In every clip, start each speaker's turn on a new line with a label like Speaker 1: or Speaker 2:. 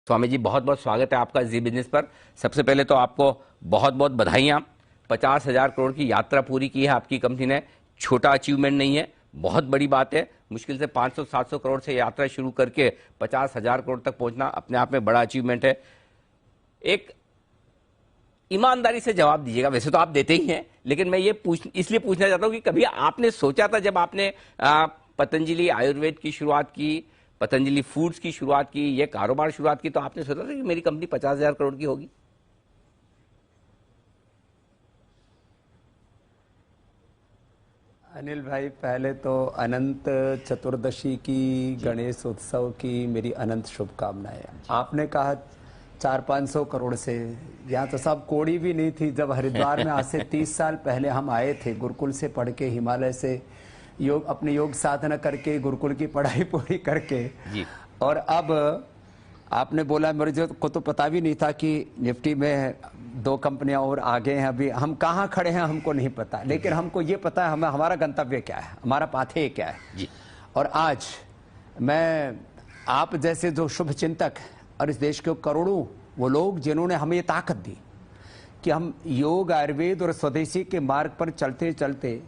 Speaker 1: स्वामी जी, बहुत बहुत स्वागत है आपका जी बिजनेस पर। सबसे पहले तो आपको बहुत बहुत बधाइयाँ। 50,000 करोड़ की यात्रा पूरी की है आपकी कंपनी ने। छोटा अचीवमेंट नहीं है, बहुत बड़ी बात है। मुश्किल से 500-700 करोड़ से यात्रा शुरू करके 50,000 करोड़ तक पहुंचना अपने आप में बड़ा अचीवमेंट है। एक ईमानदारी से जवाब दीजिएगा, वैसे तो आप देते ही हैं, लेकिन मैं ये इसलिए पूछना चाहता हूं कि कभी आपने सोचा था, जब आपने पतंजलि आयुर्वेद की शुरुआत की, पतंजलि फूड्स की शुरुआत की, ये कारोबार शुरुआत की, तो आपने सोचा था कि मेरी कंपनी 50,000 करोड़ की होगी?
Speaker 2: अनिल भाई, पहले तो अनंत चतुर्दशी की, गणेश उत्सव की मेरी अनंत शुभकामनाएं। आपने कहा 400-500 करोड़ से, यहाँ तो सब कोड़ी भी नहीं थी। जब हरिद्वार में आज से 30 साल पहले हम आए थे, गुरुकुल से पढ़ के, हिमालय से योग अपने योग साधना करके, गुरुकुल की पढ़ाई पूरी करके जी। और अब आपने बोला, मेरे को तो पता भी नहीं था कि निफ्टी में 2 कंपनियां और आगे हैं। अभी हम कहाँ खड़े हैं हमको नहीं पता, लेकिन हमको ये पता है हमारा गंतव्य क्या है, हमारा पाथेय क्या है जी। और आज मैं आप जैसे जो शुभ चिंतक और इस देश के करोड़ों वो लोग जिन्होंने हमें ये ताकत दी कि हम योग, आयुर्वेद और स्वदेशी के मार्ग पर चलते चलते,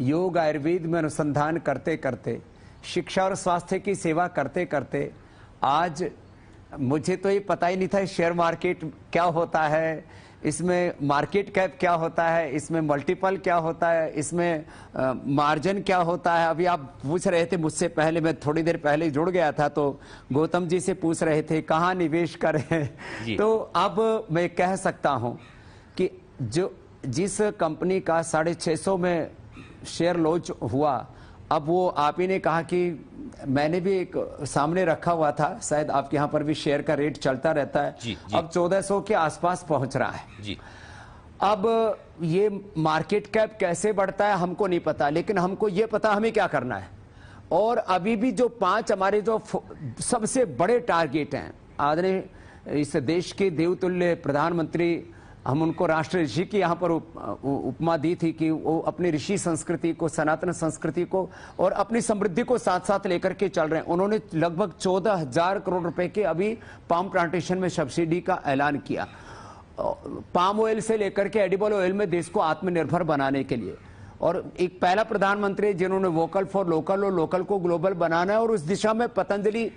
Speaker 2: योग आयुर्वेद में अनुसंधान करते करते, शिक्षा और स्वास्थ्य की सेवा करते करते, आज मुझे तो ये पता ही नहीं था शेयर मार्केट क्या होता है, इसमें मार्केट कैप क्या होता है, इसमें मल्टीपल क्या होता है, इसमें मार्जिन क्या होता है। अभी आप पूछ रहे थे मुझसे पहले, मैं थोड़ी देर पहले जुड़ गया था, तो गौतम जी से पूछ रहे थे कहाँ निवेश करें। तो अब मैं कह सकता हूं कि जिस कंपनी का 650 में शेयर लॉन्च हुआ, अब वो आप ही ने कहा कि मैंने भी एक सामने रखा हुआ था, शायद आपके यहाँ पर भी शेयर का रेट चलता रहता है जी। अब 1400 के आसपास पहुंच रहा है जी। अब ये मार्केट कैप कैसे बढ़ता है हमको नहीं पता, लेकिन हमको ये पता हमें क्या करना है। और अभी भी जो 5 हमारे जो सबसे बड़े टारगेट हैं, आदरणीय इस देश के देवतुल्य प्रधानमंत्री, हम उनको राष्ट्र ऋषि की यहाँ पर उपमा दी थी कि वो अपनी ऋषि संस्कृति को, सनातन संस्कृति को और अपनी समृद्धि को साथ साथ लेकर के चल रहे हैं। उन्होंने लगभग 14,000 करोड़ रुपए के अभी पाम प्लांटेशन में सब्सिडी का ऐलान किया, पाम ऑयल से लेकर के एडिबल ऑयल में देश को आत्मनिर्भर बनाने के लिए। और एक पहला प्रधानमंत्री जिन्होंने वोकल फॉर लोकल और लोकल को ग्लोबल बनाना है, और उस दिशा में पतंजलि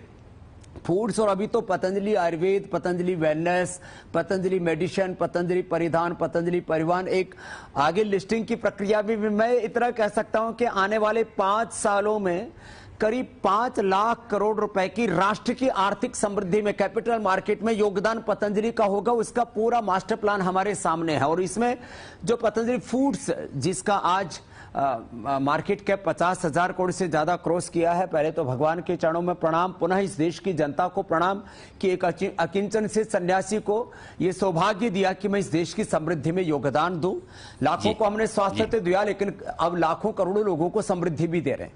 Speaker 2: फूड्स और अभी तो पतंजलि आयुर्वेद, पतंजलि वेलनेस, पतंजलि मेडिसिन, पतंजलि परिधान, पतंजलि परिवहन, एक आगे लिस्टिंग की प्रक्रिया भी मैं इतना कह सकता हूं कि आने वाले 5 सालों में करीब 5 लाख करोड़ रुपए की राष्ट्र की आर्थिक समृद्धि में, कैपिटल मार्केट में योगदान पतंजलि का होगा। उसका पूरा मास्टर प्लान हमारे सामने है। और इसमें जो पतंजलि फूड्स, जिसका आज मार्केट कैप 50,000 करोड़ से ज्यादा क्रॉस किया है, पहले तो भगवान के चरणों में प्रणाम, पुनः इस देश की जनता को प्रणाम कि एक अकिंचन से सन्यासी को ये सौभाग्य दिया कि मैं इस देश की समृद्धि में योगदान दूं। लाखों को हमने स्वास्थ्य दिया, लेकिन अब लाखों करोड़ों लोगों को समृद्धि भी दे रहे हैं।